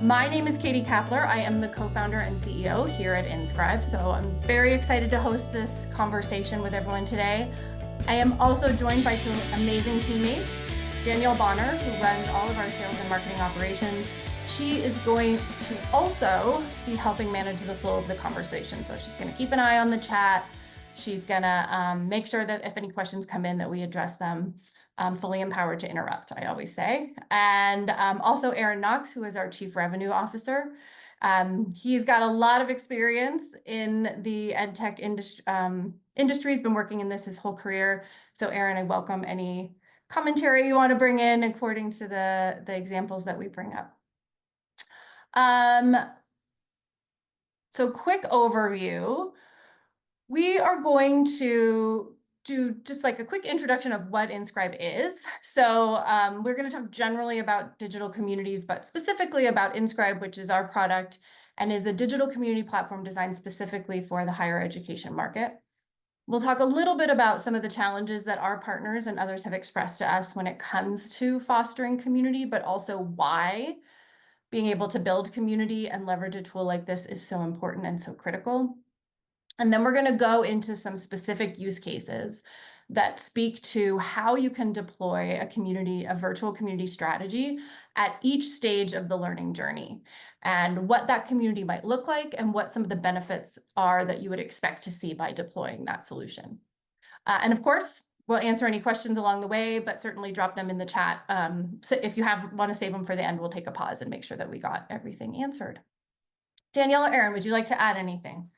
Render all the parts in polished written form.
My name is Katie Kapler. I am the co-founder and CEO here at InScribe. So I'm very excited to host this conversation with everyone today. I am also joined by two amazing teammates, Danielle Bonner, who runs all of our sales and marketing operations. She is going to also be helping manage the flow of the conversation. So she's going to keep an eye on the chat. She's going to make sure that if any questions come in, that we address them. Fully empowered to interrupt, I always say. And also Aaron Knox, who is our Chief Revenue Officer. He's got a lot of experience in the ed tech industry. He's been working in this his whole career. So Aaron, I welcome any commentary you want to bring in according to the examples that we bring up. So quick overview. We are going to do just like a quick introduction of what InScribe is. So we're going to talk generally about digital communities, but specifically about InScribe, which is our product and is a digital community platform designed specifically for the higher education market. We'll talk a little bit about some of the challenges that our partners and others have expressed to us when it comes to fostering community, but also why being able to build community and leverage a tool like this is so important and so critical. And then we're going to go into some specific use cases that speak to how you can deploy a virtual community strategy at each stage of the learning journey, and what that community might look like and what some of the benefits are that you would expect to see by deploying that solution. And of course, we'll answer any questions along the way, but certainly drop them in the chat. So if you want to save them for the end, we'll take a pause and make sure that we got everything answered. Danielle or Aaron, would you like to add anything?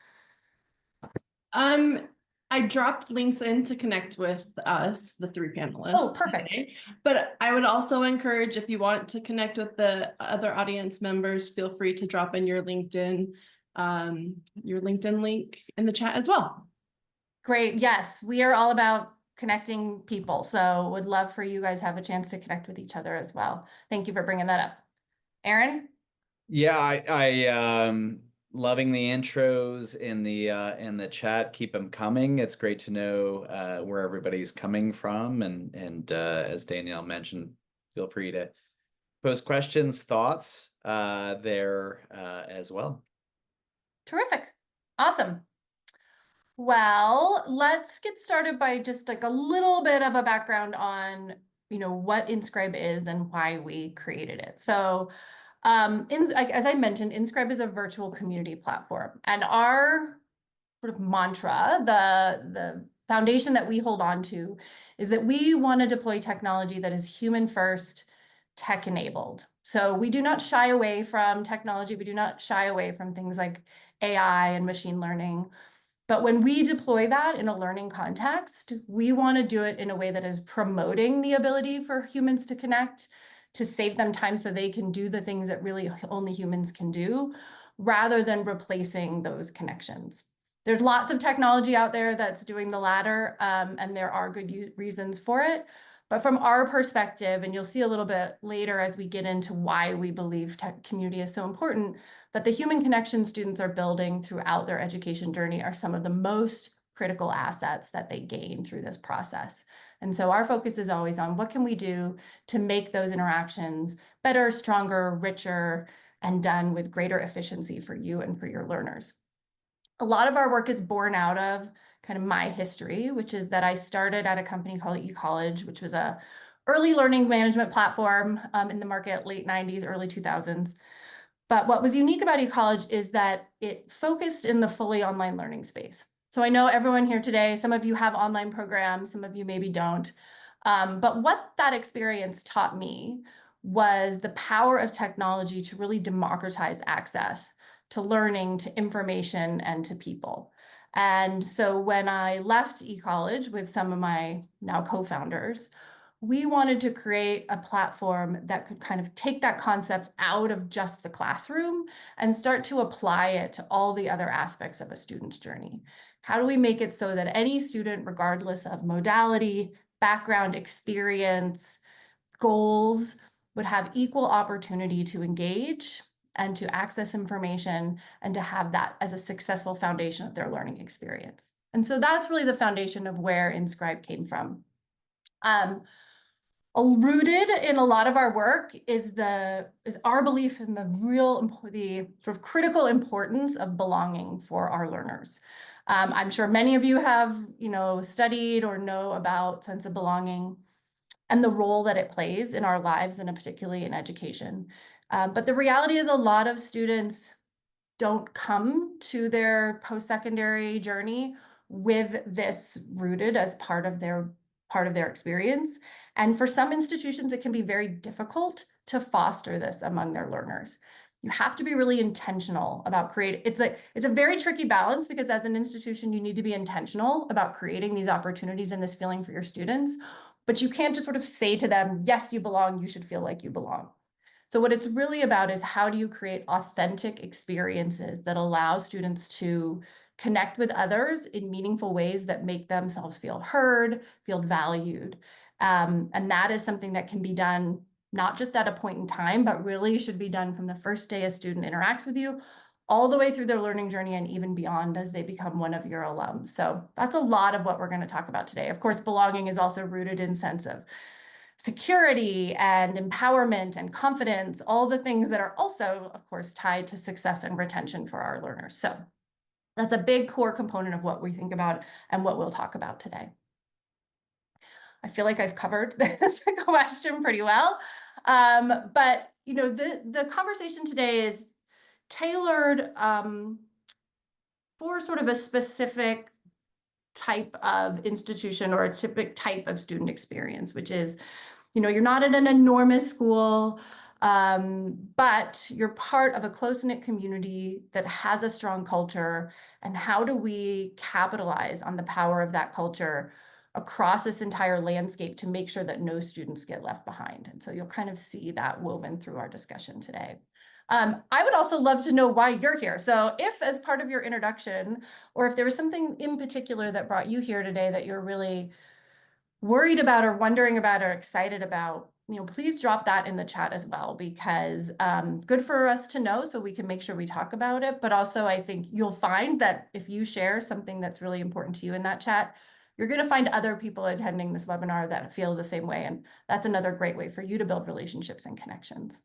I dropped links in to connect with us, the three panelists. Oh, perfect. Today. But I would also encourage, if you want to connect with the other audience members, feel free to drop in your LinkedIn link in the chat as well. Great. Yes, we are all about connecting people. So would love for you guys to have a chance to connect with each other as well. Thank you for bringing that up. Aaron? Yeah, I loving the intros in the chat. Keep them coming. It's great to know where everybody's coming from, and as Danielle mentioned, feel free to post questions, thoughts there as well. Terrific. Awesome. Well, let's get started by just like a little bit of a background on, what InScribe is and why we created it. So as I mentioned, InScribe is a virtual community platform, and our sort of mantra, the foundation that we hold on to, is that we want to deploy technology that is human first, tech enabled. So we do not shy away from technology. We do not shy away from things like AI and machine learning. But when we deploy that in a learning context, we want to do it in a way that is promoting the ability for humans to connect, to save them time so they can do the things that really only humans can do, rather than replacing those connections. There's lots of technology out there that's doing the latter, and there are good reasons for it. But from our perspective, and you'll see a little bit later as we get into why we believe tech community is so important, that the human connection students are building throughout their education journey are some of the most critical assets that they gain through this process. And so our focus is always on what can we do to make those interactions better, stronger, richer, and done with greater efficiency for you and for your learners. A lot of our work is born out of kind of my history, which is that I started at a company called eCollege, which was a early learning management platform in the market, late 90s, early 2000s. But what was unique about eCollege is that it focused in the fully online learning space. So I know everyone here today, some of you have online programs, some of you maybe don't. But what that experience taught me was the power of technology to really democratize access to learning, to information, and to people. And so when I left eCollege with some of my now co-founders, we wanted to create a platform that could kind of take that concept out of just the classroom and start to apply it to all the other aspects of a student's journey. How do we make it so that any student, regardless of modality, background, experience, goals, would have equal opportunity to engage and to access information and to have that as a successful foundation of their learning experience? And so that's really the foundation of where InScribe came from. Rooted in a lot of our work is our belief in the sort of critical importance of belonging for our learners. I'm sure many of you have, studied or know about sense of belonging and the role that it plays in our lives, and particularly in education. But the reality is a lot of students don't come to their post-secondary journey with this rooted as part of their experience. And for some institutions, it can be very difficult to foster this among their learners. You have to be really intentional about creating. It's a very tricky balance, because as an institution, you need to be intentional about creating these opportunities and this feeling for your students. But you can't just sort of say to them, yes, you belong, you should feel like you belong. So what it's really about is, how do you create authentic experiences that allow students to connect with others in meaningful ways that make themselves feel heard, feel valued. And that is something that can be done not just at a point in time, but really should be done from the first day a student interacts with you, all the way through their learning journey and even beyond as they become one of your alums. So that's a lot of what we're going to talk about today. Of course, belonging is also rooted in sense of security and empowerment and confidence, all the things that are also, of course, tied to success and retention for our learners. So that's a big core component of what we think about and what we'll talk about today. I feel like I've covered this question pretty well. But the conversation today is tailored for sort of a specific type of institution or a typical type of student experience, which is, you're not at an enormous school, but you're part of a close-knit community that has a strong culture. And how do we capitalize on the power of that culture across this entire landscape to make sure that no students get left behind? And so you'll kind of see that woven through our discussion today. I would also love to know why you're here. So if, as part of your introduction, or if there was something in particular that brought you here today that you're really worried about or wondering about or excited about, please drop that in the chat as well, because good for us to know so we can make sure we talk about it. But also, I think you'll find that if you share something that's really important to you in that chat, you're going to find other people attending this webinar that feel the same way. And that's another great way for you to build relationships and connections.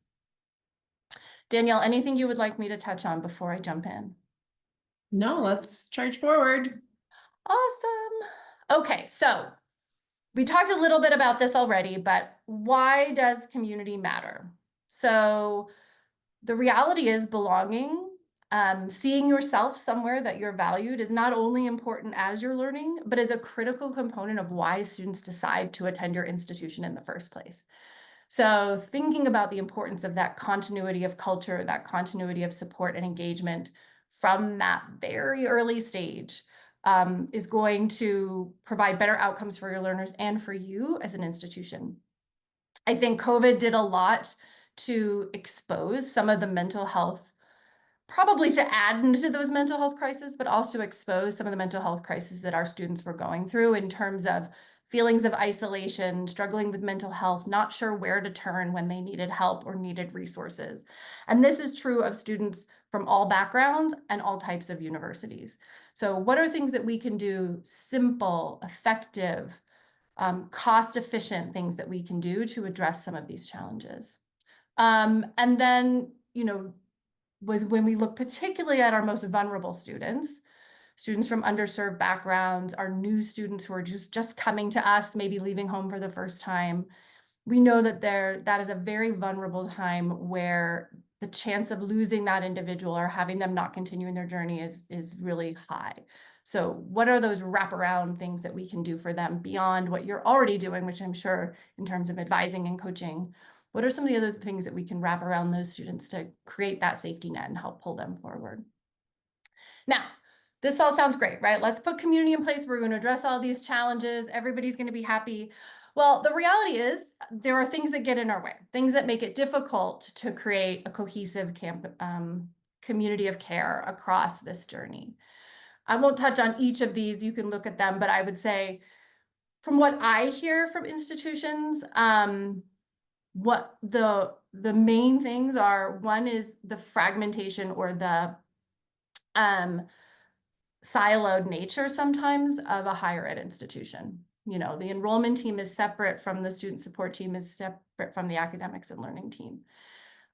Danielle, anything you would like me to touch on before I jump in? No, let's charge forward. Awesome. Okay, so we talked a little bit about this already, but why does community matter? So the reality is belonging, seeing yourself somewhere that you're valued, is not only important as you're learning, but is a critical component of why students decide to attend your institution in the first place. So thinking about the importance of that continuity of culture, that continuity of support and engagement from that very early stage is going to provide better outcomes for your learners and for you as an institution. I think COVID did a lot to expose some of the mental health, probably to add into those mental health crises, but also expose some of the mental health crises that our students were going through in terms of feelings of isolation, struggling with mental health, not sure where to turn when they needed help or needed resources. And this is true of students from all backgrounds and all types of universities. So what are things that we can do, simple, effective, cost-efficient things that we can do to address some of these challenges? And then, was when we look particularly at our most vulnerable students from underserved backgrounds, our new students who are just coming to us, maybe leaving home for the first time. We know that that is a very vulnerable time where the chance of losing that individual or having them not continue in their journey is really high. So what are those wraparound things that we can do for them beyond what you're already doing, which I'm sure in terms of advising and coaching? What are some of the other things that we can wrap around those students to create that safety net and help pull them forward? Now, this all sounds great, right? Let's put community in place. We're going to address all these challenges. Everybody's going to be happy. Well, the reality is there are things that get in our way, things that make it difficult to create a cohesive community of care across this journey. I won't touch on each of these. You can look at them, but I would say from what I hear from institutions, what the main things are, one is the fragmentation or the siloed nature sometimes of a higher ed institution. The enrollment team is separate from the student support team, is separate from the academics and learning team.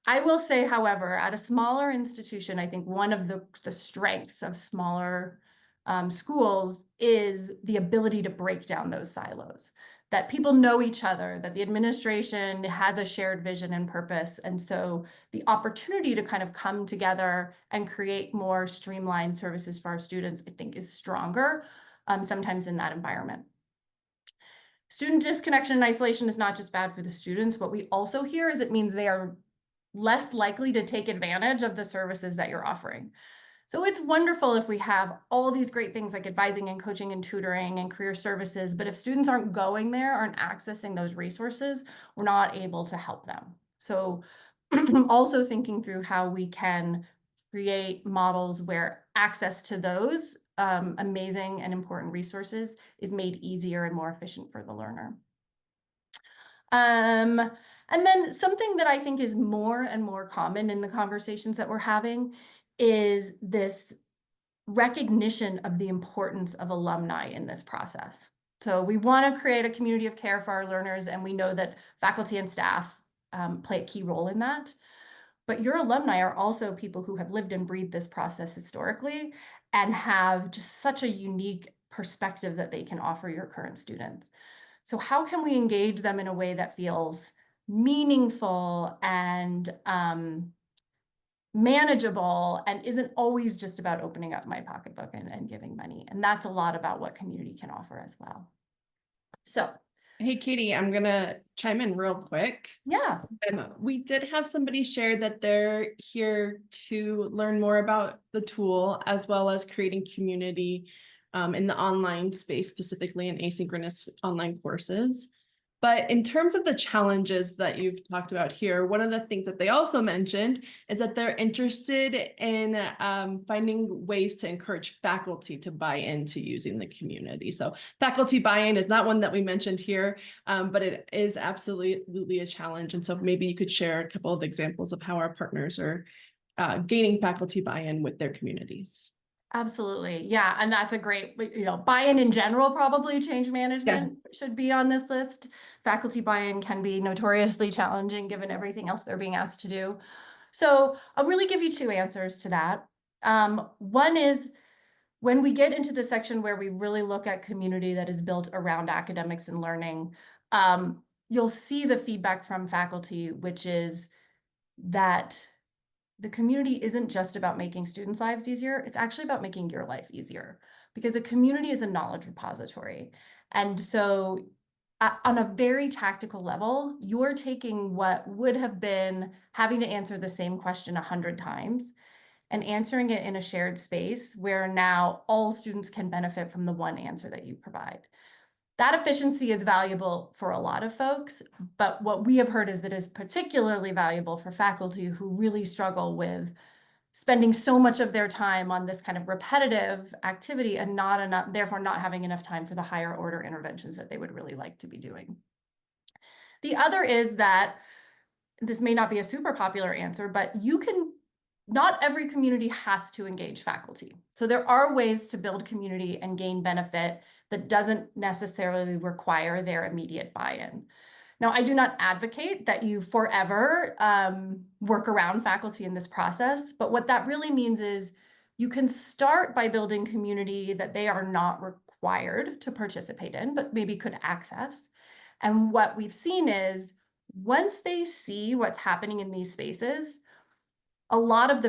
I will say, however, at a smaller institution, I think one of the strengths of smaller schools is the ability to break down those silos, that people know each other, that the administration has a shared vision and purpose. And so the opportunity to kind of come together and create more streamlined services for our students, I think, is stronger sometimes in that environment. Student disconnection and isolation is not just bad for the students. What we also hear is it means they are less likely to take advantage of the services that you're offering. So it's wonderful if we have all these great things like advising and coaching and tutoring and career services, but if students aren't going there, aren't accessing those resources, we're not able to help them. So also thinking through how we can create models where access to those amazing and important resources is made easier and more efficient for the learner. And then something that I think is more and more common in the conversations that we're having is this recognition of the importance of alumni in this process. So we want to create a community of care for our learners, and we know that faculty and staff play a key role in that. But your alumni are also people who have lived and breathed this process historically and have just such a unique perspective that they can offer your current students. So how can we engage them in a way that feels meaningful and manageable and isn't always just about opening up my pocketbook and giving money? And that's a lot about what community can offer as well. So, Hey, Katie, I'm gonna chime in real quick. yeah. We did have somebody share that they're here to learn more about the tool as well as creating community in the online space, specifically in asynchronous online courses. But in terms of the challenges that you've talked about here, one of the things that they also mentioned is that they're interested in finding ways to encourage faculty to buy into using the community. So faculty buy-in is not one that we mentioned here, but it is absolutely a challenge. And so maybe you could share a couple of examples of how our partners are gaining faculty buy-in with their communities. Absolutely. Yeah. And that's a great, buy-in in general, probably change management should be on this list. Faculty buy-in can be notoriously challenging given everything else they're being asked to do. So I'll really give you two answers to that. One is when we get into the section where we really look at community that is built around academics and learning, you'll see the feedback from faculty, which is that the community isn't just about making students' lives easier, it's actually about making your life easier, because a community is a knowledge repository. And so on a very tactical level, you're taking what would have been having to answer the same question 100 times and answering it in a shared space where now all students can benefit from the one answer that you provide. That efficiency is valuable for a lot of folks, but what we have heard is that is particularly valuable for faculty who really struggle with spending so much of their time on this kind of repetitive activity and not enough, therefore not having enough time for the higher order interventions that they would really like to be doing. The other is that this may not be a super popular answer, but not every community has to engage faculty. So there are ways to build community and gain benefit that doesn't necessarily require their immediate buy-in. Now, I do not advocate that you forever work around faculty in this process, but what that really means is you can start by building community that they are not required to participate in, but maybe could access. And what we've seen is once they see what's happening in these spaces, a lot of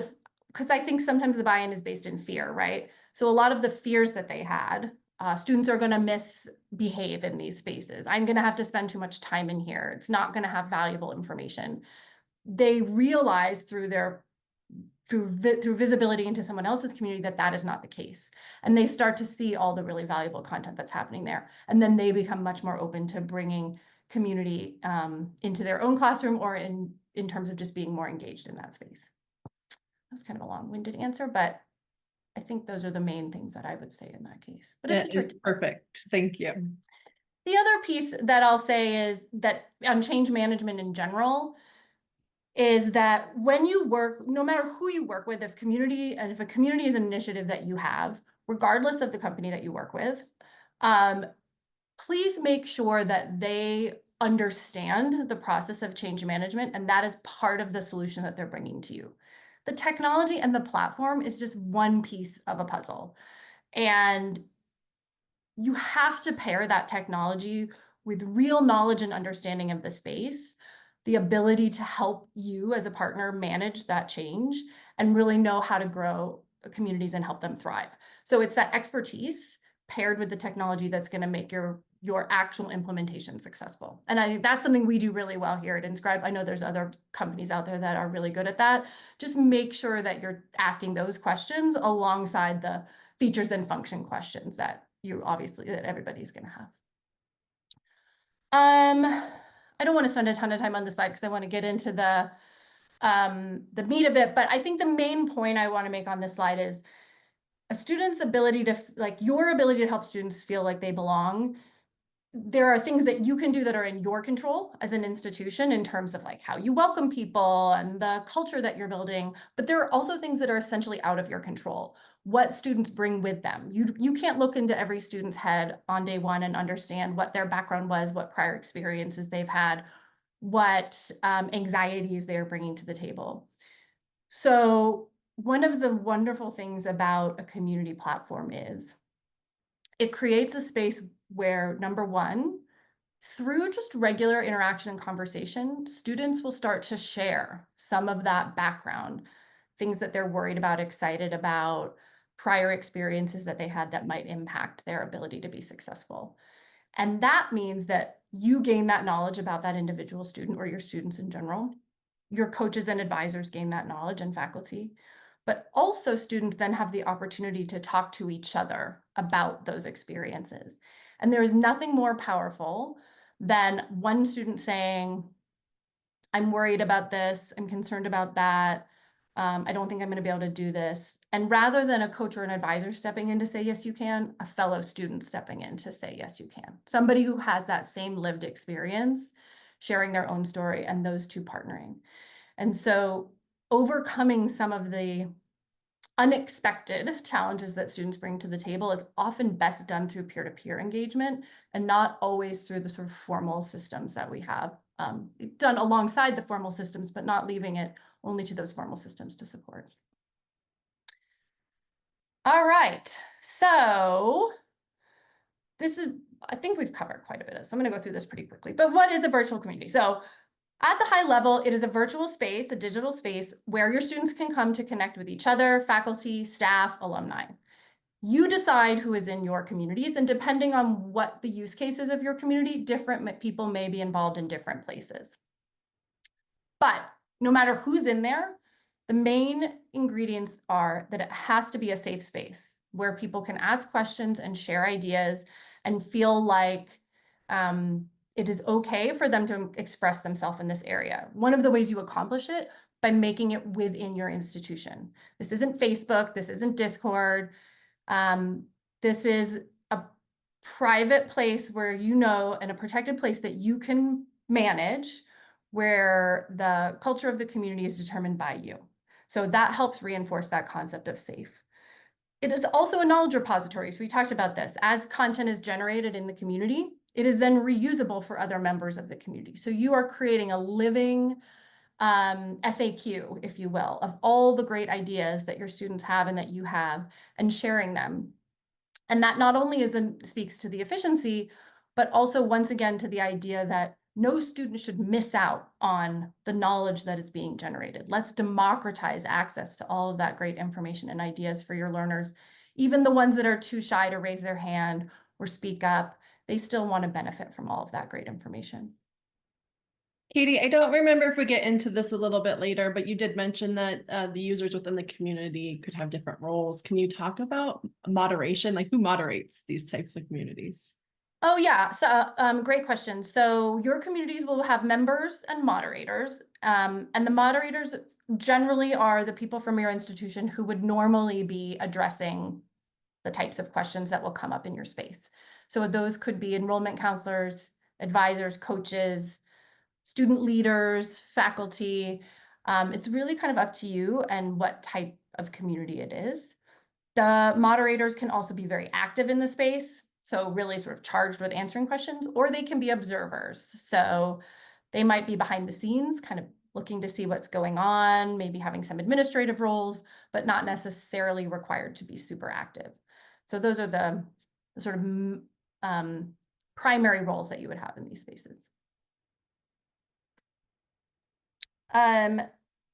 because I think sometimes the buy-in is based in fear, right? So a lot of the fears that they had, students are going to misbehave in these spaces. I'm going to have to spend too much time in here. It's not going to have valuable information. They realize through visibility into someone else's community that is not the case. And they start to see all the really valuable content that's happening there. And then they become much more open to bringing community into their own classroom or in terms of just being more engaged in that space. That was kind of a long-winded answer, but I think those are the main things that I would say in that case. But it's a tricky. Perfect. Thank you. The other piece that I'll say is that on change management in general is that when you work, no matter who you work with, if a community is an initiative that you have, regardless of the company that you work with, please make sure that they understand the process of change management, and that is part of the solution that they're bringing to you. The technology and the platform is just one piece of a puzzle. And you have to pair that technology with real knowledge and understanding of the space, the ability to help you as a partner manage that change and really know how to grow communities and help them thrive. So it's that expertise paired with the technology that's going to make your actual implementation successful. And I think that's something we do really well here at InScribe. I know there's other companies out there that are really good at that. Just make sure that you're asking those questions alongside the features and function questions that that everybody's going to have. I don't want to spend a ton of time on this slide because I want to get into the meat of it, but I think the main point I want to make on this slide is a student's ability to, like, your ability to help students feel like they belong. There are things that you can do that are in your control as an institution in terms of like how you welcome people and the culture that you're building, but there are also things that are essentially out of your control. What students bring with them. You can't look into every student's head on day one and understand what their background was, what prior experiences they've had, what anxieties they're bringing to the table. So one of the wonderful things about a community platform is it creates a space where, number one, through just regular interaction and conversation, students will start to share some of that background, things that they're worried about, excited about, prior experiences that they had that might impact their ability to be successful. And that means that you gain that knowledge about that individual student or your students in general. Your coaches and advisors gain that knowledge, and faculty. But also students then have the opportunity to talk to each other about those experiences. And there is nothing more powerful than one student saying, I'm worried about this, I'm concerned about that, I don't think I'm going to be able to do this. And rather than a coach or an advisor stepping in to say, yes, you can, a fellow student stepping in to say, yes, you can. Somebody who has that same lived experience, sharing their own story, and those two partnering. And so overcoming some of the unexpected challenges that students bring to the table is often best done through peer-to-peer engagement and not always through the sort of formal systems that we have, done alongside the formal systems, but not leaving it only to those formal systems to support. All right, so I think we've covered quite a bit of this. I'm going to go through this pretty quickly, but what is a virtual community? So at the high level, it is a virtual space, a digital space where your students can come to connect with each other, faculty, staff, alumni. You decide who is in your communities, and depending on what the use cases of your community, different people may be involved in different places. But no matter who's in there, the main ingredients are that it has to be a safe space where people can ask questions and share ideas and feel like it is okay for them to express themselves in this area. One of the ways you accomplish it by making it within your institution. This isn't Facebook, this isn't Discord. This is a private place where and a protected place that you can manage, where the culture of the community is determined by you. So that helps reinforce that concept of safe. It is also a knowledge repository. So we talked about this. As content is generated in the community, it is then reusable for other members of the community. So you are creating a living FAQ, if you will, of all the great ideas that your students have and that you have, and sharing them. And that not only speaks to the efficiency, but also once again to the idea that no student should miss out on the knowledge that is being generated. Let's democratize access to all of that great information and ideas for your learners. Even the ones that are too shy to raise their hand or speak up, they still want to benefit from all of that great information. Katie, I don't remember if we get into this a little bit later, but you did mention that the users within the community could have different roles. Can you talk about moderation? Like, who moderates these types of communities? Oh yeah, so great question. So your communities will have members and moderators, and the moderators generally are the people from your institution who would normally be addressing the types of questions that will come up in your space. So those could be enrollment counselors, advisors, coaches, student leaders, faculty. It's really kind of up to you and what type of community it is. The moderators can also be very active in the space. so really sort of charged with answering questions, or they can be observers. So they might be behind the scenes, kind of looking to see what's going on, maybe having some administrative roles, but not necessarily required to be super active. So those are the sort of primary roles that you would have in these spaces.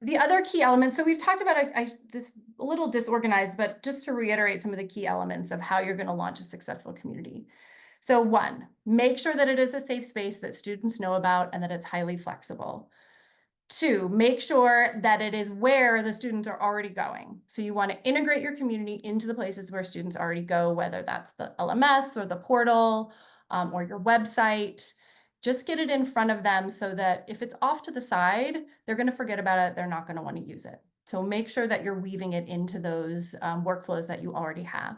The other key elements, so we've talked about this a little disorganized, but just to reiterate some of the key elements of how you're going to launch a successful community. So 1, make sure that it is a safe space that students know about and that it's highly flexible. 2, make sure that it is where the students are already going. So you want to integrate your community into the places where students already go, whether that's the LMS or the portal or your website. Just get it in front of them so that if it's off to the side, they're going to forget about it. They're not going to want to use it. So make sure that you're weaving it into those workflows that you already have.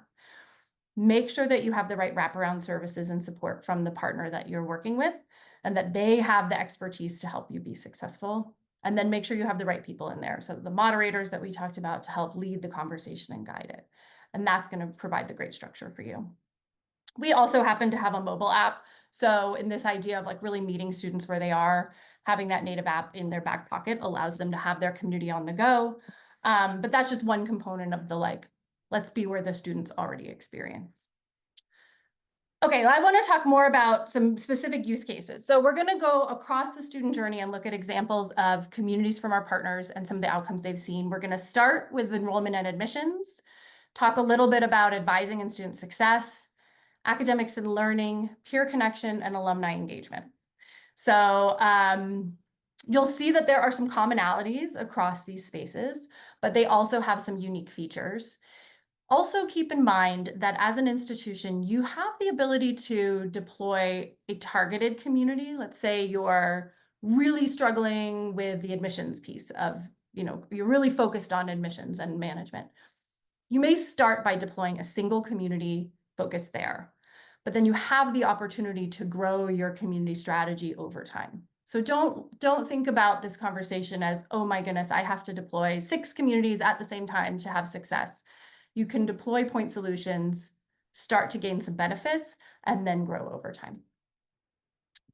Make sure that you have the right wraparound services and support from the partner that you're working with, and that they have the expertise to help you be successful. And then make sure you have the right people in there. So the moderators that we talked about to help lead the conversation and guide it. And that's going to provide the great structure for you. We also happen to have a mobile app. So in this idea of like really meeting students where they are, having that native app in their back pocket allows them to have their community on the go. But that's just one component of the like, let's be where the students already experience. Okay, I want to talk more about some specific use cases. So we're going to go across the student journey and look at examples of communities from our partners and some of the outcomes they've seen. We're going to start with enrollment and admissions, talk a little bit about advising and student success, academics and learning, peer connection, and alumni engagement. So you'll see that there are some commonalities across these spaces, but they also have some unique features. Also keep in mind that as an institution, you have the ability to deploy a targeted community. Let's say you're really struggling with the admissions piece of, you're really focused on admissions and management. You may start by deploying a single community focused there, but then you have the opportunity to grow your community strategy over time. So don't think about this conversation as, oh my goodness, I have to deploy 6 communities at the same time to have success. You can deploy point solutions, start to gain some benefits, and then grow over time.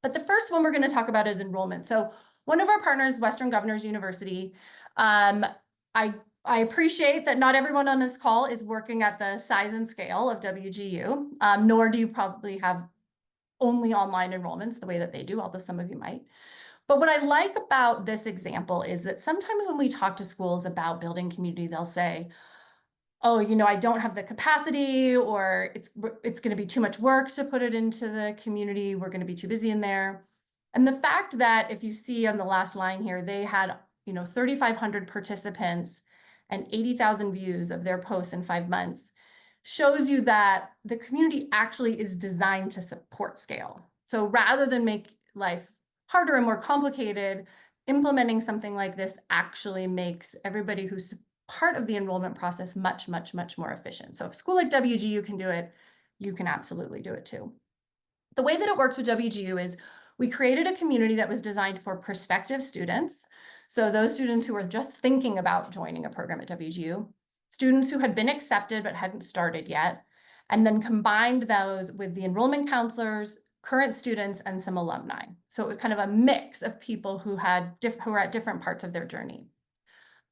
But the first one we're going to talk about is enrollment. So one of our partners, Western Governors University, I appreciate that not everyone on this call is working at the size and scale of WGU, nor do you probably have only online enrollments the way that they do, although some of you might. But what I like about this example is that sometimes when we talk to schools about building community, they'll say, oh, I don't have the capacity, or it's going to be too much work to put it into the community. We're going to be too busy in there. And the fact that if you see on the last line here, they had, 3,500 participants and 80,000 views of their posts in 5 months shows you that the community actually is designed to support scale. So rather than make life harder and more complicated, implementing something like this actually makes everybody who's part of the enrollment process much, much, much more efficient. So if a school like WGU can do it, you can absolutely do it too. The way that it works with WGU is we created a community that was designed for prospective students. So those students who were just thinking about joining a program at WGU, students who had been accepted but hadn't started yet, and then combined those with the enrollment counselors, current students, and some alumni. So it was kind of a mix of people who were at different parts of their journey.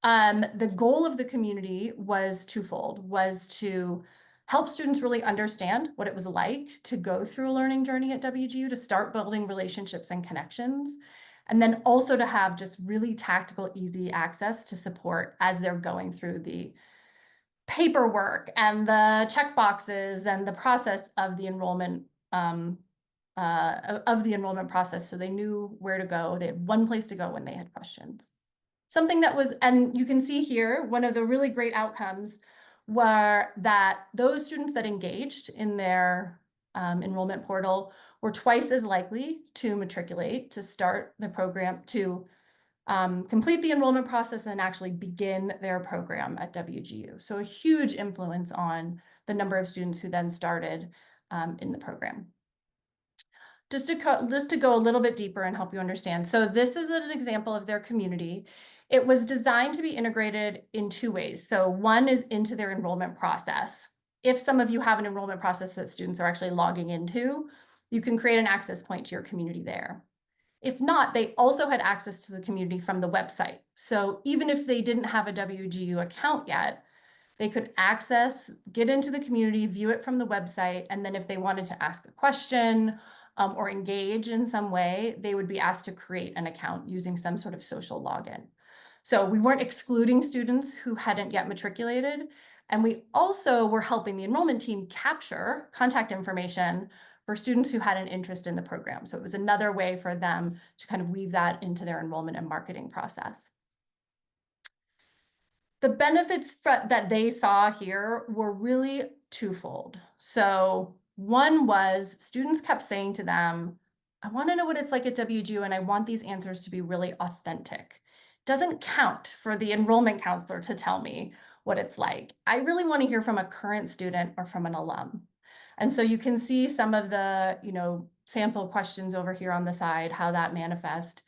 The goal of the community was twofold, was to help students really understand what it was like to go through a learning journey at WGU, to start building relationships and connections, and then also to have just really tactical, easy access to support as they're going through the paperwork and the checkboxes and the process of the enrollment process. So they knew where to go. They had one place to go when they had questions. Something that was, and you can see here, one of the really great outcomes were that those students that engaged in their enrollment portal were twice as likely to matriculate, to start the program, to complete the enrollment process and actually begin their program at WGU. So a huge influence on the number of students who then started in the program. Just to go a little bit deeper and help you understand. So this is an example of their community. It was designed to be integrated in 2 ways. So one is into their enrollment process. if some of you have an enrollment process that students are actually logging into, you can create an access point to your community there. If not, they also had access to the community from the website. So even if they didn't have a WGU account yet, they could get into the community, view it from the website, and then if they wanted to ask a question or engage in some way, they would be asked to create an account using some sort of social login. So we weren't excluding students who hadn't yet matriculated, and we also were helping the enrollment team capture contact information for students who had an interest in the program. So it was another way for them to kind of weave that into their enrollment and marketing process. The benefits that they saw here were really twofold. So one was students kept saying to them, I want to know what it's like at WGU and I want these answers to be really authentic. It doesn't count for the enrollment counselor to tell me what it's like. I really want to hear from a current student or from an alum. And so you can see some of the, sample questions over here on the side, how that manifests.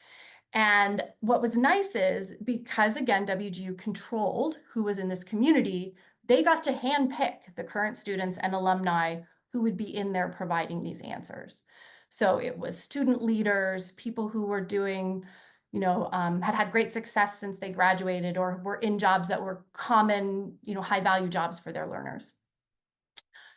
And what was nice is because, again, WGU controlled who was in this community, they got to handpick the current students and alumni who would be in there providing these answers. So it was student leaders, people who were doing, had great success since they graduated or were in jobs that were common, high value jobs for their learners.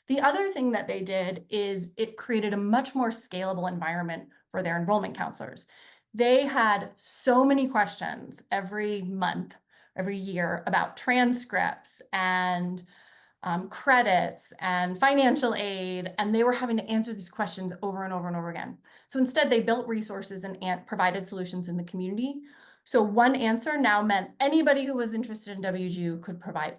The other thing that they did is it created a much more scalable environment for their enrollment counselors. They had so many questions every month, every year about transcripts and credits and financial aid, and they were having to answer these questions over and over and over again. So instead, they built resources and provided solutions in the community. So one answer now meant anybody who was interested in WGU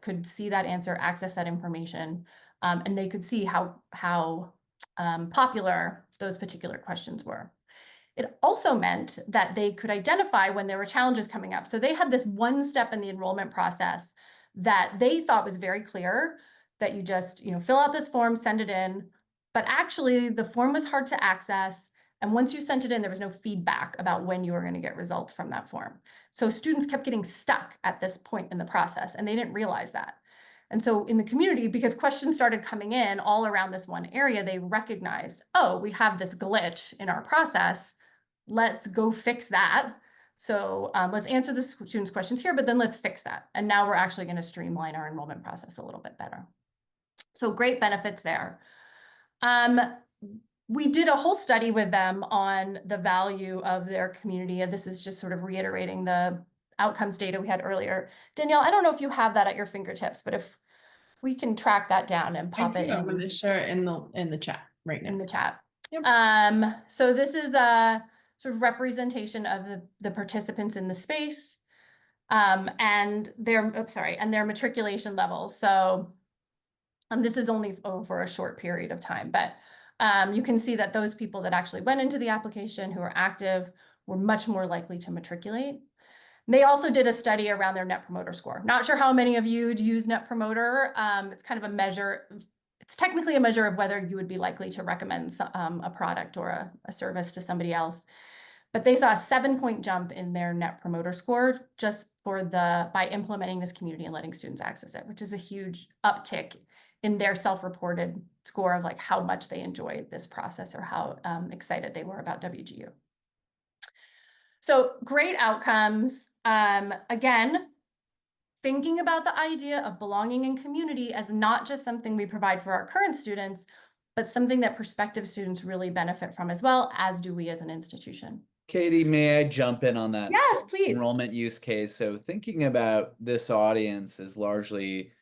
could see that answer, access that information, and they could see how popular those particular questions were. It also meant that they could identify when there were challenges coming up. So they had this one step in the enrollment process that they thought was very clear, that you just fill out this form, send it in. But actually, the form was hard to access. And once you sent it in, there was no feedback about when you were going to get results from that form. So students kept getting stuck at this point in the process, and they didn't realize that. And so in the community, because questions started coming in all around this one area, they recognized, oh, we have this glitch in our process. Let's go fix that. So let's answer the students' questions here, but then let's fix that. And now we're actually going to streamline our enrollment process a little bit better. So great benefits there. We did a whole study with them on the value of their community. And this is just sort of reiterating the outcomes data we had earlier. Danielle, I don't know if you have that at your fingertips, but if we can track that down and pop it in. I'm going to share it in the chat right now. In the chat. Yep. So this is a sort of representation of the participants in the space and their matriculation levels. So this is only over a short period of time, but you can see that those people that actually went into the application who are active were much more likely to matriculate. They also did a study around their Net Promoter Score. Not sure how many of you would use Net Promoter. It's kind of a measure. It's technically a measure of whether you would be likely to recommend a product or a service to somebody else. But they saw a 7-point jump in their Net Promoter Score just by implementing this community and letting students access it, which is a huge uptick in their self-reported score of like how much they enjoyed this process or how excited they were about WGU. So great outcomes. Again, thinking about the idea of belonging in community as not just something we provide for our current students, but something that prospective students really benefit from as well, as do we as an institution. Katie, may I jump in on that? Yes, please. Enrollment use case. So thinking about this audience is largely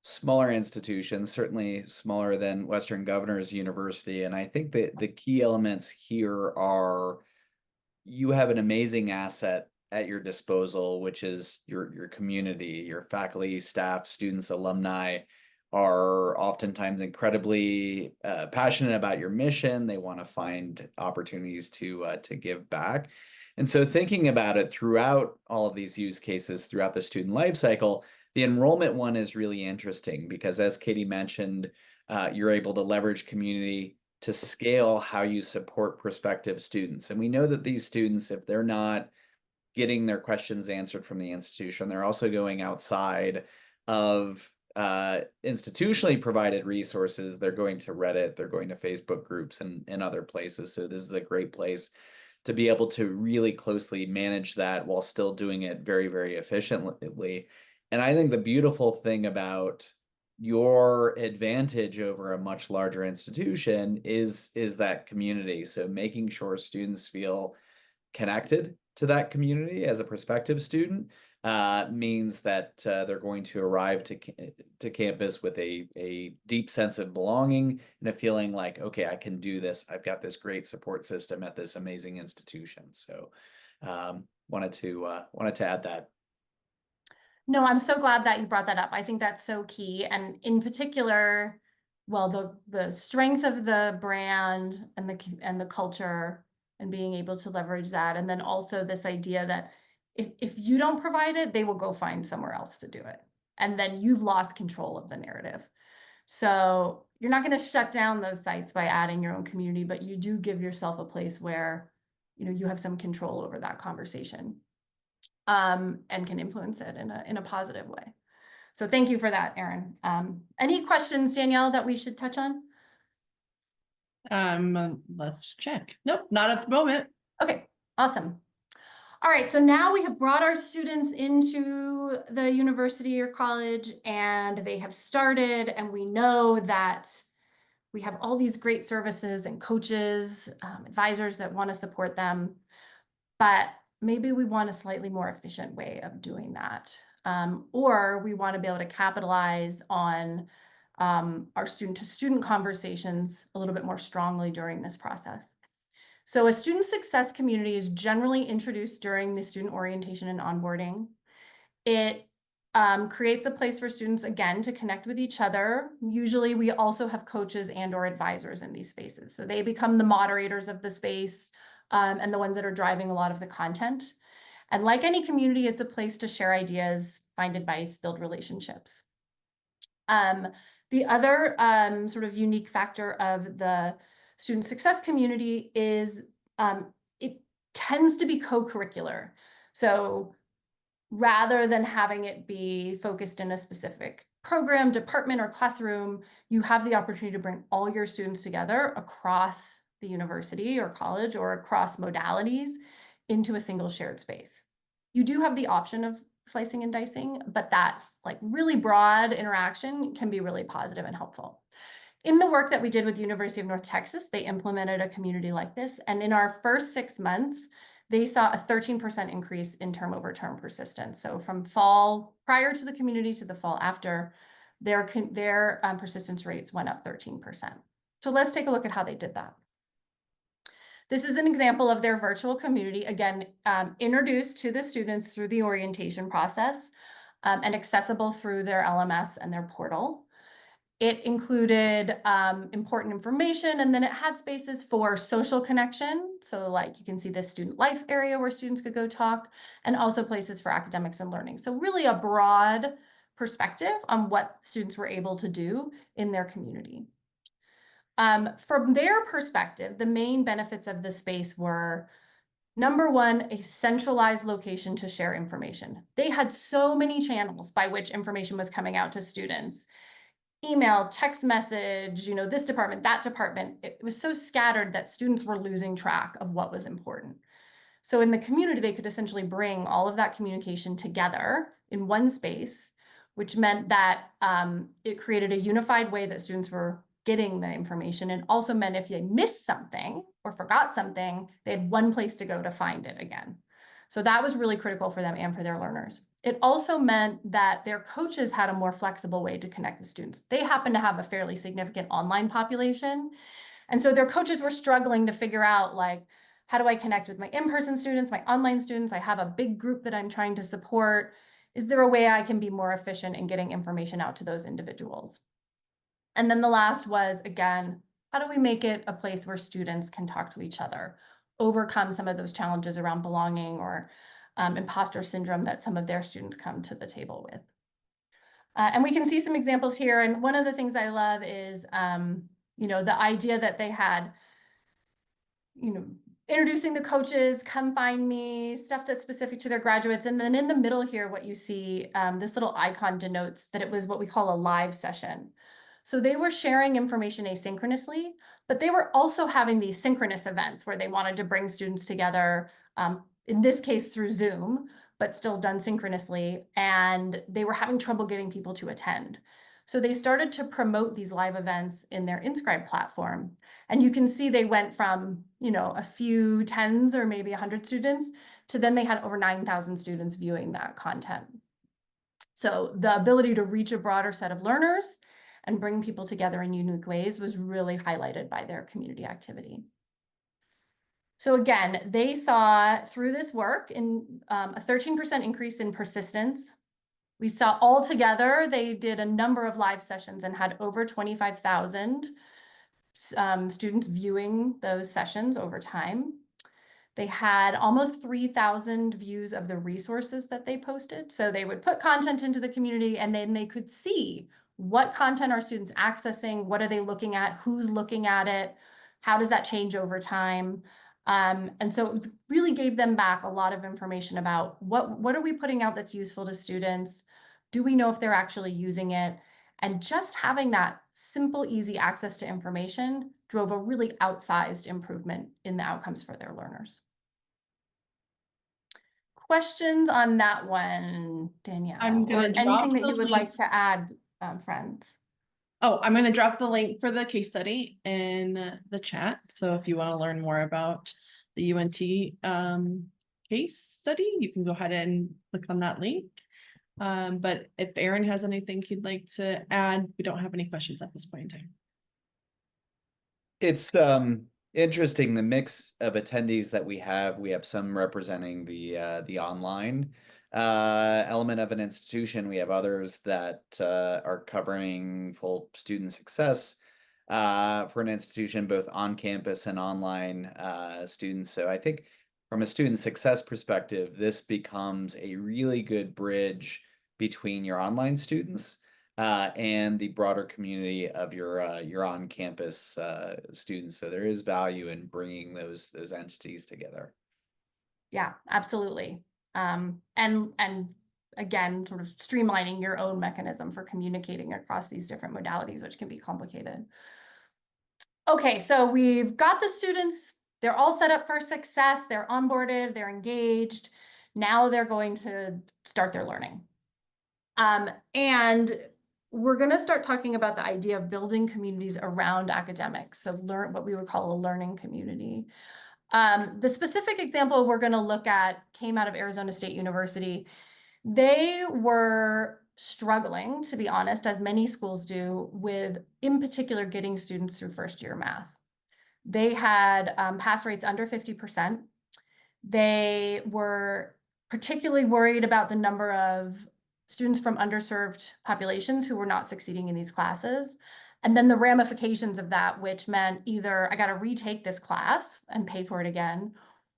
smaller institutions, certainly smaller than Western Governors University. And I think that the key elements here are you have an amazing asset at your disposal, which is your community, your faculty, staff, students, alumni are oftentimes incredibly passionate about your mission. They want to find opportunities to give back. And so thinking about it throughout all of these use cases throughout the student life cycle, the enrollment one is really interesting because as Katie mentioned, you're able to leverage community to scale how you support prospective students. And we know that these students, if they're not getting their questions answered from the institution, they're also going outside of institutionally provided resources, they're going to Reddit, they're going to Facebook groups and other places. So this is a great place to be able to really closely manage that while still doing it very, very efficiently. And I think the beautiful thing about your advantage over a much larger institution is that community. So making sure students feel connected to that community as a prospective student means that they're going to arrive to campus with a deep sense of belonging and a feeling like, okay, I can do this. I've got this great support system at this amazing institution. So wanted to add that. No, I'm so glad that you brought that up. I think that's so key. And in particular, well, the strength of the brand and the culture and being able to leverage that. And then also this idea that if you don't provide it, they will go find somewhere else to do it. And then you've lost control of the narrative. So you're not going to shut down those sites by adding your own community, but you do give yourself a place where, you have some control over that conversation. And can influence it in a positive way. So thank you for that, Erin. Any questions, Danielle, that we should touch on? Let's check. Nope, not at the moment. Okay, awesome. All right, so now we have brought our students into the university or college and they have started, and we know that we have all these great services and coaches, advisors that want to support them. But maybe we want a slightly more efficient way of doing that. Or we want to be able to capitalize on our student-to-student conversations a little bit more strongly during this process. So a student success community is generally introduced during the student orientation and onboarding. It creates a place for students, again, to connect with each other. Usually we also have coaches and/or advisors in these spaces. So they become the moderators of the space and the ones that are driving a lot of the content. And like any community, it's a place to share ideas, find advice, build relationships. The other sort of unique factor of the student success community is it tends to be co-curricular. So rather than having it be focused in a specific program, department, or classroom, you have the opportunity to bring all your students together across the university or college or across modalities into a single shared space. You do have the option of slicing and dicing, but that like really broad interaction can be really positive and helpful. In the work that we did with the University of North Texas, they implemented a community like this. And in our first 6 months, they saw a 13% increase in term over term persistence. So from fall prior to the community to the fall after, their persistence rates went up 13%. So let's take a look at how they did that. This is an example of their virtual community, again, introduced to the students through the orientation process and accessible through their LMS and their portal. It included important information, and then it had spaces for social connection. So like you can see this student life area where students could go talk, and also places for academics and learning. So really a broad perspective on what students were able to do in their community. From their perspective, the main benefits of the space were, number one, a centralized location to share information. They had so many channels by which information was coming out to students. Email, text message, this department, that department. It was so scattered that students were losing track of what was important. So in the community, they could essentially bring all of that communication together in one space, which meant that it created a unified way that students were getting the information, and also meant if they missed something or forgot something, they had one place to go to find it again. So that was really critical for them and for their learners. It also meant that their coaches had a more flexible way to connect with students. They happen to have a fairly significant online population. And so their coaches were struggling to figure out, like, how do I connect with my in-person students, my online students? I have a big group that I'm trying to support. Is there a way I can be more efficient in getting information out to those individuals? And then the last was, again, how do we make it a place where students can talk to each other, overcome some of those challenges around belonging or imposter syndrome that some of their students come to the table with. And we can see some examples here. And one of the things I love is, the idea that they had, introducing the coaches, come find me, stuff that's specific to their graduates. And then in the middle here, what you see, this little icon denotes that it was what we call a live session. So they were sharing information asynchronously, but they were also having these synchronous events where they wanted to bring students together, in this case through Zoom, but still done synchronously. And they were having trouble getting people to attend. So they started to promote these live events in their InScribe platform. And you can see they went from, a few tens or maybe 100 students to then they had over 9,000 students viewing that content. So the ability to reach a broader set of learners and bring people together in unique ways was really highlighted by their community activity. So again, they saw through this work in a 13% increase in persistence. We saw altogether, they did a number of live sessions and had over 25,000 students viewing those sessions over time. They had almost 3,000 views of the resources that they posted. So they would put content into the community and then they could see what content are students accessing, what are they looking at, who's looking at it, how does that change over time. And so it really gave them back a lot of information about what are we putting out that's useful to students? Do we know if they're actually using it? And just having that simple, easy access to information drove a really outsized improvement in the outcomes for their learners. Questions on that one, Danielle? I'm gonna or drop anything that the you would like link. to add, friends? Oh, I'm gonna drop the link for the case study in the chat. So if you want to learn more about the UNT case study, you can go ahead and click on that link. But if Aaron has anything he'd like to add, we don't have any questions at this point in time. It's interesting the mix of attendees that we have. We have some representing the online element of an institution. We have others that are covering full student success for an institution, both on campus and online students. So I think from a student success perspective, this becomes a really good bridge between your online students and the broader community of your on-campus students. So there is value in bringing those entities together. Yeah, absolutely. And again, sort of streamlining your own mechanism for communicating across these different modalities, which can be complicated. Okay, so we've got the students, they're all set up for success, they're onboarded, they're engaged. Now they're going to start their learning. And we're going to start talking about the idea of building communities around academics. So learn what we would call a learning community. The specific example we're going to look at came out of Arizona State University. They were struggling, to be honest, as many schools do, with, in particular, getting students through first year math. They had pass rates under 50%. They were particularly worried about the number of students from underserved populations who were not succeeding in these classes. And then the ramifications of that, which meant either I got to retake this class and pay for it again,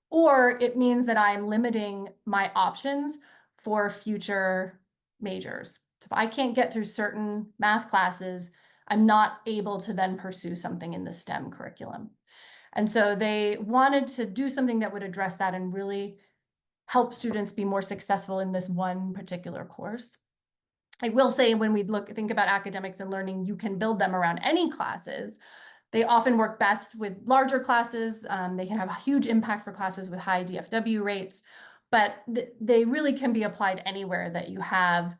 or it means that I'm limiting my options for future majors. So if I can't get through certain math classes, I'm not able to then pursue something in the STEM curriculum. And so they wanted to do something that would address that and really help students be more successful in this one particular course. I will say when we think about academics and learning, you can build them around any classes. They often work best with larger classes. They can have a huge impact for classes with high DFW rates, but they really can be applied anywhere that you have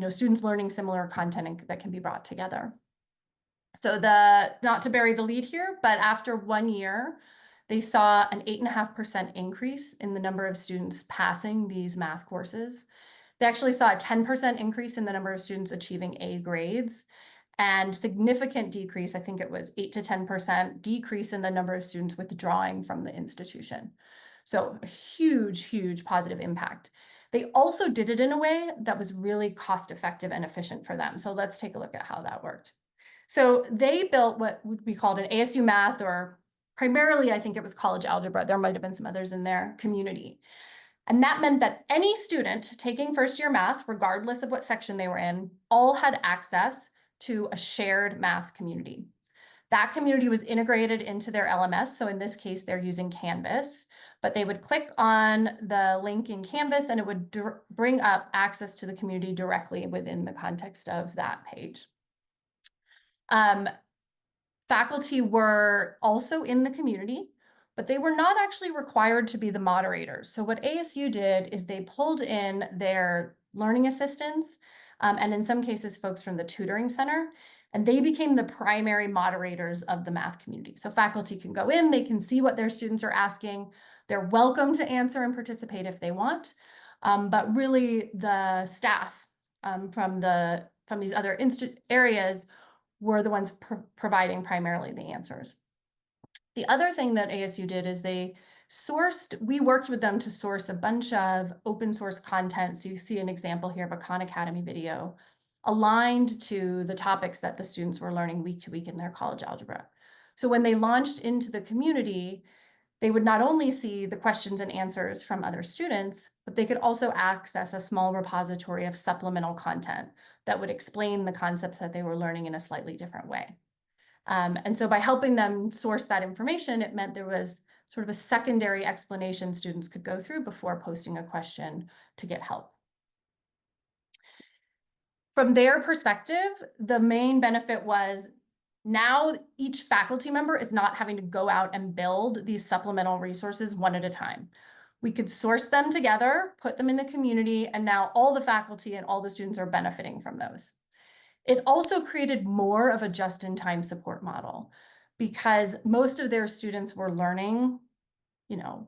students learning similar content that can be brought together. So not to bury the lead here, but after 1 year, they saw an 8.5% increase in the number of students passing these math courses. They actually saw a 10% increase in the number of students achieving A grades and significant decrease, I think it was 8 to 10% decrease in the number of students withdrawing from the institution. So a huge, huge positive impact. They also did it in a way that was really cost effective and efficient for them. So let's take a look at how that worked. So they built what would be called an ASU math, or primarily, I think it was college algebra. There might have been some others in their community. And that meant that any student taking first year math, regardless of what section they were in, all had access to a shared math community. That community was integrated into their LMS. So in this case, they're using Canvas, but they would click on the link in Canvas and it would bring up access to the community directly within the context of that page. Faculty were also in the community, but they were not actually required to be the moderators. So what ASU did is they pulled in their learning assistants, and in some cases, folks from the tutoring center, and they became the primary moderators of the math community. So faculty can go in, they can see what their students are asking. They're welcome to answer and participate if they want. But really the staff from these other areas were the ones providing primarily the answers. The other thing that ASU did is we worked with them to source a bunch of open source content. So you see an example here of a Khan Academy video aligned to the topics that the students were learning week to week in their college algebra. So when they launched into the community, they would not only see the questions and answers from other students, but they could also access a small repository of supplemental content that would explain the concepts that they were learning in a slightly different way. And so by helping them source that information, it meant there was sort of a secondary explanation students could go through before posting a question to get help. From their perspective, the main benefit was now each faculty member is not having to go out and build these supplemental resources one at a time. We could source them together, put them in the community, and now all the faculty and all the students are benefiting from those. It also created more of a just-in-time support model because most of their students were learning,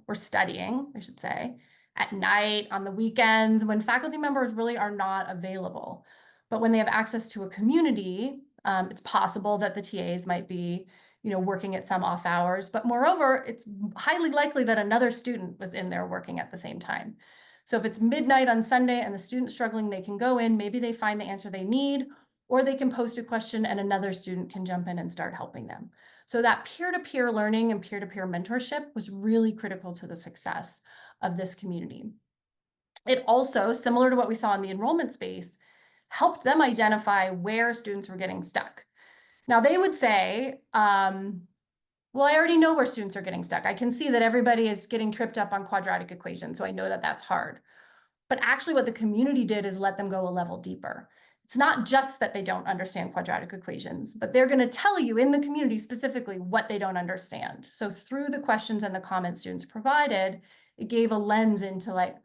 were studying, I should say, at night, on the weekends, when faculty members really are not available. But when they have access to a community, it's possible that the TAs might be, working at some off hours, but moreover, it's highly likely that another student was in there working at the same time. So if it's midnight on Sunday and the student's struggling, they can go in, maybe they find the answer they need, or they can post a question and another student can jump in and start helping them. So that peer-to-peer learning and peer-to-peer mentorship was really critical to the success of this community. It also, similar to what we saw in the enrollment space, helped them identify where students were getting stuck. Now they would say, well, I already know where students are getting stuck. I can see that everybody is getting tripped up on quadratic equations, so I know that that's hard. But actually what the community did is let them go a level deeper. It's not just that they don't understand quadratic equations, but they're going to tell you in the community specifically what they don't understand. So through the questions and the comments students provided, it gave a lens into like,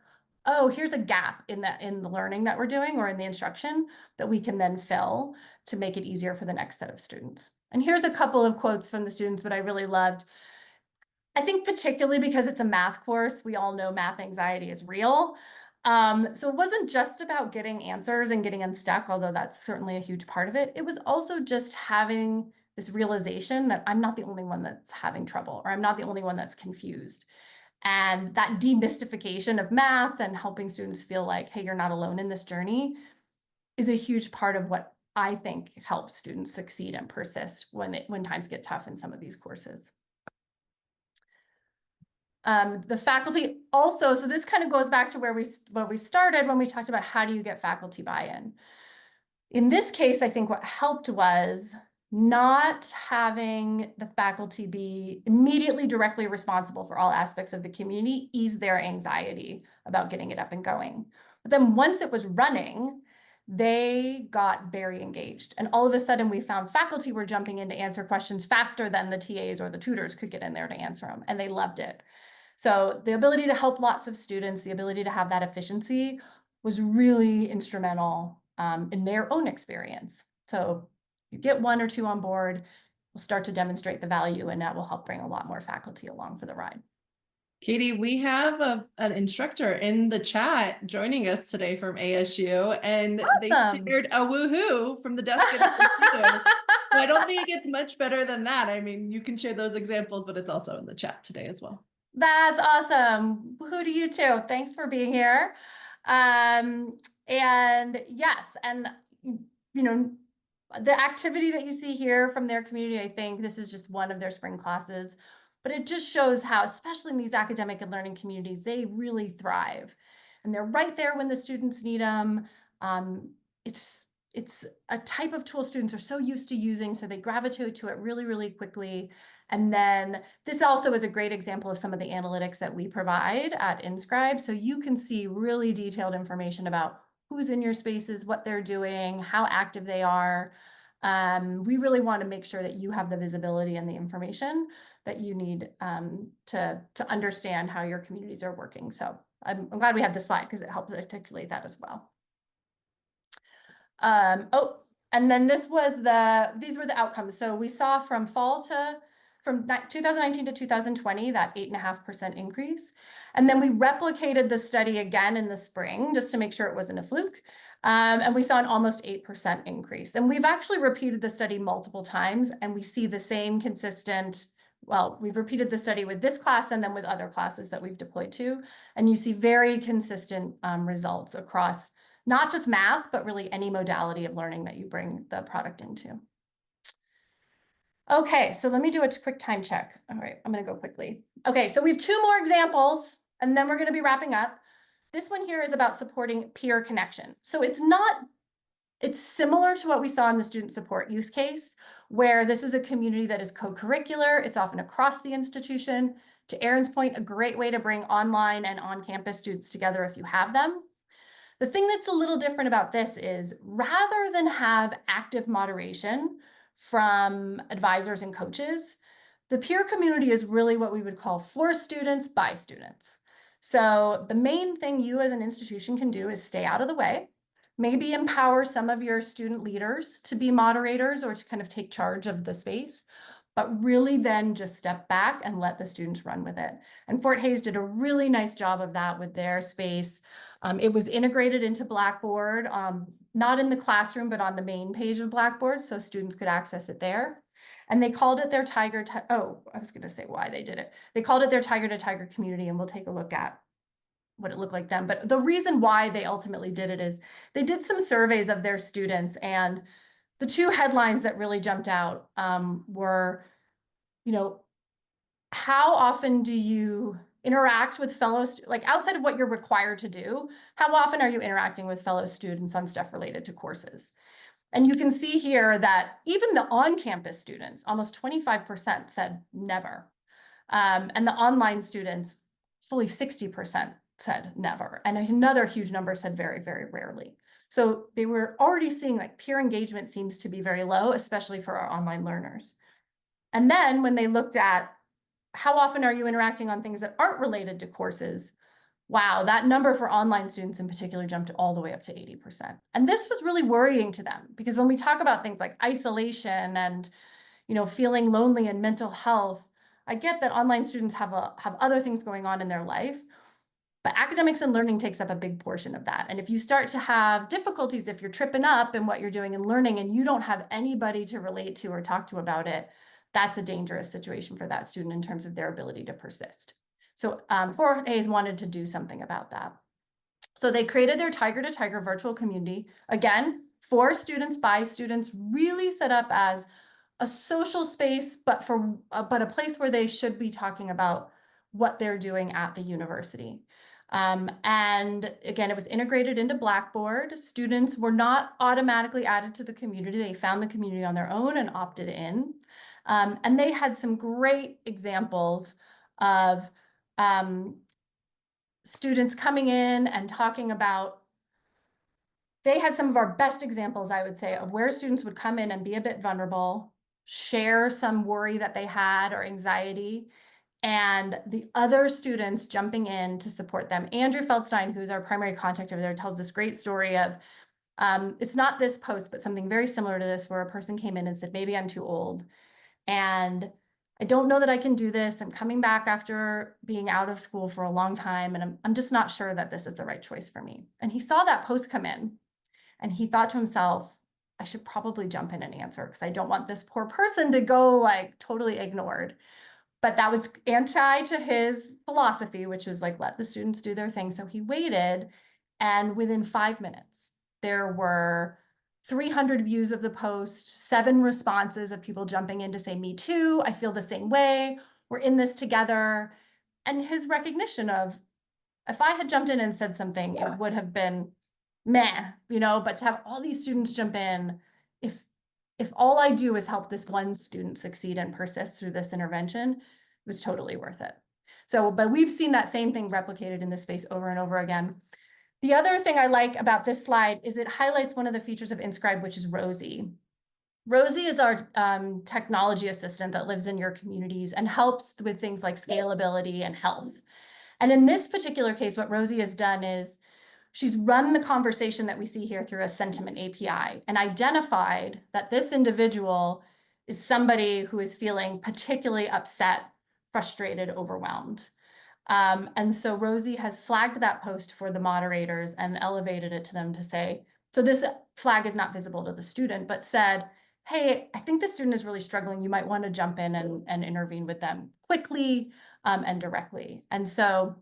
oh, here's a gap in the learning that we're doing or in the instruction that we can then fill to make it easier for the next set of students. And here's a couple of quotes from the students that I really loved. I think particularly because it's a math course, we all know math anxiety is real. So it wasn't just about getting answers and getting unstuck, although that's certainly a huge part of it. It was also just having this realization that I'm not the only one that's having trouble, or I'm not the only one that's confused. And that demystification of math and helping students feel like, hey, you're not alone in this journey is a huge part of what I think helps students succeed and persist when times get tough in some of these courses. The faculty also, so this kind of goes back to where we started when we talked about how do you get faculty buy-in. In this case, I think what helped was not having the faculty be immediately directly responsible for all aspects of the community ease their anxiety about getting it up and going. But then once it was running, they got very engaged. And all of a sudden we found faculty were jumping in to answer questions faster than the TAs or the tutors could get in there to answer them, and they loved it. So the ability to help lots of students, the ability to have that efficiency was really instrumental in their own experience. So you get one or two on board, we'll start to demonstrate the value, and that will help bring a lot more faculty along for the ride. Katie, we have an instructor in the chat joining us today from ASU, and Awesome. they shared a woohoo from the desk at ASU. So I don't think it gets much better than that. I mean, you can share those examples, but it's also in the chat today as well. That's awesome. Who do you too? Thanks for being here. And yes, and the activity that you see here from their community, I think this is just one of their spring classes, but it just shows how, especially in these academic and learning communities, they really thrive. And they're right there when the students need them. it's a type of tool students are so used to using, so they gravitate to it really, really quickly. And then this also is a great example of some of the analytics that we provide at InScribe. So you can see really detailed information about who's in your spaces, what they're doing, how active they are. We really want to make sure that you have the visibility and the information that you need to understand how your communities are working. So I'm glad we have this slide because it helps articulate that as well. Oh, and then these were the outcomes. So we saw from 2019 to 2020, that 8.5% increase. And then we replicated the study again in the spring, just to make sure it wasn't a fluke. And we saw an almost 8% increase. And we've actually repeated the study multiple times, and we see the same consistent, well, we've repeated the study with this class and then with other classes that we've deployed to. And you see very consistent results across not just math, but really any modality of learning that you bring the product into. Okay, so let me do a quick time check. All right, I'm gonna go quickly. Okay, so we have 2 more examples, and then we're gonna be wrapping up. This one here is about supporting peer connection. So it's similar to what we saw in the student support use case, where this is a community that is co-curricular. It's often across the institution. To Erin's point, a great way to bring online and on-campus students together if you have them. The thing that's a little different about this is rather than have active moderation from advisors and coaches, the peer community is really what we would call for students by students. So the main thing you as an institution can do is stay out of the way, maybe empower some of your student leaders to be moderators or to kind of take charge of the space, but really then just step back and let the students run with it. And Fort Hays did a really nice job of that with their space. It was integrated into Blackboard, not in the classroom, but on the main page of Blackboard, so students could access it there. And they called it their I was gonna say why they did it. They called it their Tiger to Tiger community, and we'll take a look at what it looked like then. But the reason why they ultimately did it is they did some surveys of their students, and the 2 headlines that really jumped out were, how often do you interact with like outside of what you're required to do, how often are you interacting with fellow students on stuff related to courses? And you can see here that even the on-campus students, almost 25% said never. And the online students, fully 60% said never. And another huge number said very, very rarely. So they were already seeing like peer engagement seems to be very low, especially for our online learners. And then when they looked at how often are you interacting on things that aren't related to courses, wow, that number for online students in particular jumped all the way up to 80%. And this was really worrying to them because when we talk about things like isolation and, feeling lonely and mental health, I get that online students have other things going on in their life, but academics and learning takes up a big portion of that. And if you start to have difficulties, if you're tripping up in what you're doing in learning and you don't have anybody to relate to or talk to about it, that's a dangerous situation for that student in terms of their ability to persist. So Fort Hays wanted to do something about that. So they created their Tiger to Tiger virtual community, again, for students, by students, really set up as a social space, but a place where they should be talking about what they're doing at the university. And again, it was integrated into Blackboard. Students were not automatically added to the community. They found the community on their own and opted in. And they had some great examples of students coming in and talking about, they had some of our best examples, I would say, of where students would come in and be a bit vulnerable, share some worry that they had or anxiety, and the other students jumping in to support them. Andrew Feldstein, who's our primary contact over there, tells this great story of, it's not this post, but something very similar to this, where a person came in and said, maybe I'm too old, and I don't know that I can do this. I'm coming back after being out of school for a long time, and I'm just not sure that this is the right choice for me. And he saw that post come in, and he thought to himself, I should probably jump in and answer because I don't want this poor person to go like totally ignored. But that was anti to his philosophy, which was like, let the students do their thing. So he waited, and within 5 minutes, there were 300 views of the post, 7 responses of people jumping in to say, me too, I feel the same way, we're in this together. And his recognition of, if I had jumped in and said something, it would have been meh, but to have all these students jump in, if all I do is help this one student succeed and persist through this intervention, it was totally worth it. So, but we've seen that same thing replicated in this space over and over again. The other thing I like about this slide is it highlights one of the features of InScribe, which is Rosie. Rosie is our technology assistant that lives in your communities and helps with things like scalability and health. And in this particular case, what Rosie has done is she's run the conversation that we see here through a sentiment API and identified that this individual is somebody who is feeling particularly upset, frustrated, overwhelmed. And so Rosie has flagged that post for the moderators and elevated it to them to say, so this flag is not visible to the student, but said, hey, I think the student is really struggling. You might want to jump in and intervene with them quickly and directly. And so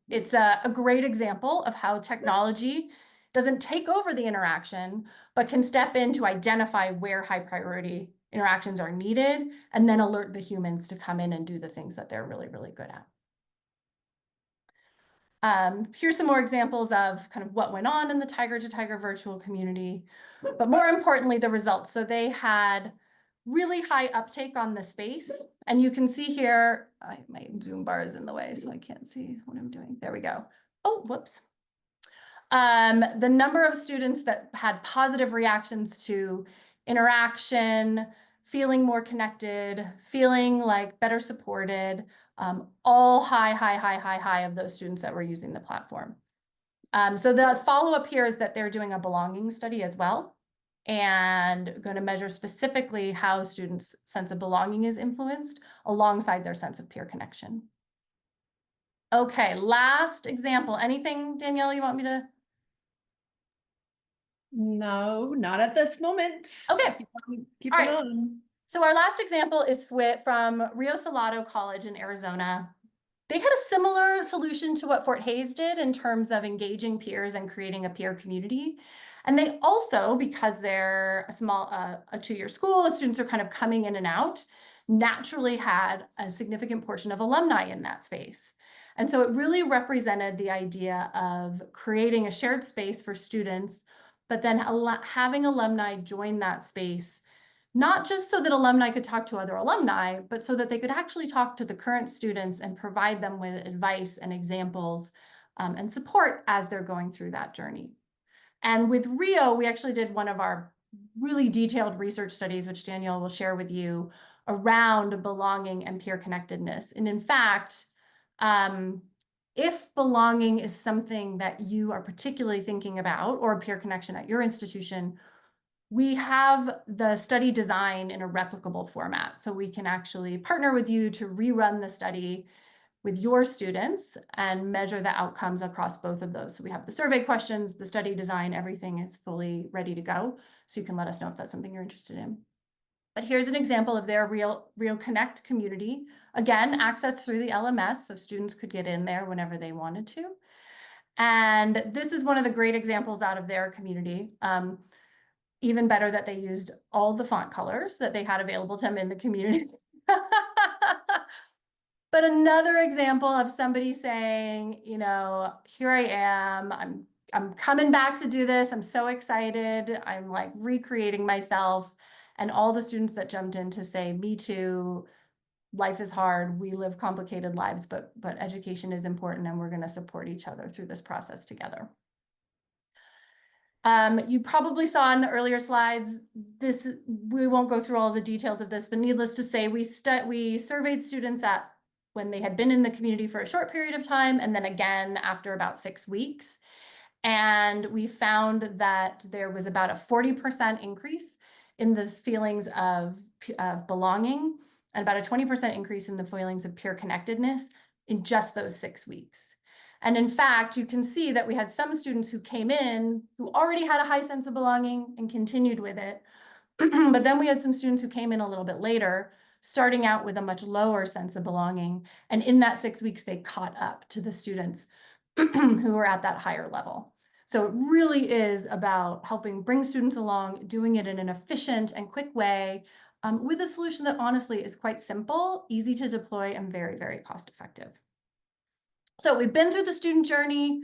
it's a great example of how technology doesn't take over the interaction, but can step in to identify where high priority interactions are needed and then alert the humans to come in and do the things that they're really, really good at. Here's some more examples of kind of what went on in the Tiger to Tiger virtual community, but more importantly, the results. So they had really high uptake on the space. And you can see here, my Zoom bar is in the way, so I can't see what I'm doing. There we go. Oh, whoops. The number of students that had positive reactions to interaction, feeling more connected, feeling like better supported, all high of those students that were using the platform. So the follow-up here is that they're doing a belonging study as well, and going to measure specifically how students' sense of belonging is influenced alongside their sense of peer connection. Okay, last example. Anything, Danielle, you want me to? No, not at this moment. Okay. Keep All it right. on. So our last example is from Rio Salado College in Arizona. They had a similar solution to what Fort Hays did in terms of engaging peers and creating a peer community. And they also, because they're a two-year school, students are kind of coming in and out, naturally had a significant portion of alumni in that space. And so it really represented the idea of creating a shared space for students, but then having alumni join that space, not just so that alumni could talk to other alumni, but so that they could actually talk to the current students and provide them with advice and examples and support as they're going through that journey. And with Rio, we actually did one of our really detailed research studies, which Danielle will share with you, around belonging and peer connectedness. And in fact, if belonging is something that you are particularly thinking about, or peer connection at your institution, we have the study design in a replicable format. So we can actually partner with you to rerun the study with your students and measure the outcomes across both of those. So we have the survey questions, the study design, everything is fully ready to go. So you can let us know if that's something you're interested in. But here's an example of their Rio Connect community. Again, access through the LMS, so students could get in there whenever they wanted to. And this is one of the great examples out of their community. Even better that they used all the font colors that they had available to them in the community. But another example of somebody saying, here I am, I'm coming back to do this. I'm so excited. I'm like recreating myself. And all the students that jumped in to say, me too, life is hard. We live complicated lives, but education is important, and we're going to support each other through this process together. You probably saw in the earlier slides, we won't go through all the details of this, but needless to say, we surveyed students when they had been in the community for a short period of time, and then again after about 6 weeks. And we found that there was about a 40% increase in the feelings of belonging, and about a 20% increase in the feelings of peer connectedness in just those 6 weeks. And in fact, you can see that we had some students who came in who already had a high sense of belonging and continued with it. But then we had some students who came in a little bit later, starting out with a much lower sense of belonging. And in that 6 weeks, they caught up to the students who were at that higher level. So it really is about helping bring students along, doing it in an efficient and quick way, with a solution that honestly is quite simple, easy to deploy, and very, very cost effective. So we've been through the student journey.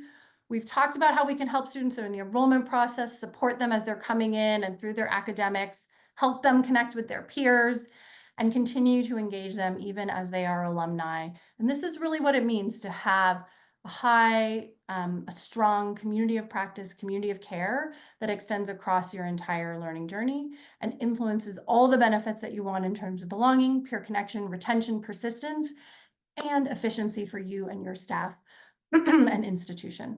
We've talked about how we can help students in the enrollment process, support them as they're coming in and through their academics, help them connect with their peers, and continue to engage them even as they are alumni. And this is really what it means to have a strong community of practice, community of care that extends across your entire learning journey and influences all the benefits that you want in terms of belonging, peer connection, retention, persistence, and efficiency for you and your staff and institution.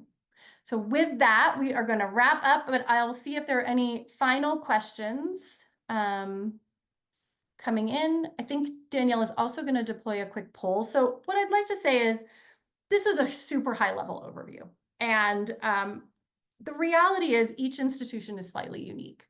So with that, we are going to wrap up, but I'll see if there are any final questions coming in. I think Danielle is also going to deploy a quick poll. So what I'd like to say is this is a super high level overview. And the reality is each institution is slightly unique.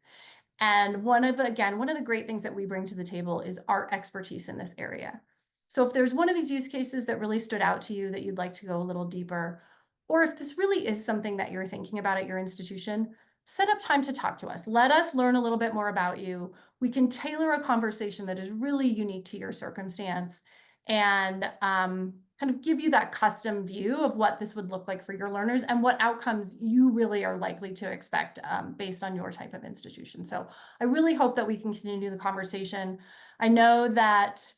And one of the great things that we bring to the table is our expertise in this area. So if there's one of these use cases that really stood out to you that you'd like to go a little deeper, or if this really is something that you're thinking about at your institution, set up time to talk to us. Let us learn a little bit more about you. We can tailor a conversation that is really unique to your circumstance and kind of give you that custom view of what this would look like for your learners and what outcomes you really are likely to expect based on your type of institution. So I really hope that we can continue the conversation. I know that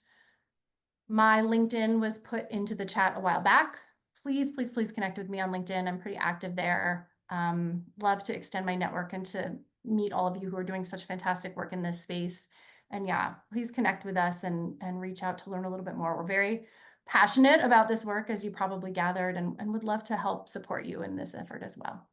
my LinkedIn was put into the chat a while back. Please, please, please connect with me on LinkedIn. I'm pretty active there. Love to extend my network and to meet all of you who are doing such fantastic work in this space. And yeah, please connect with us and reach out to learn a little bit more. We're very passionate about this work, as you probably gathered, and would love to help support you in this effort as well.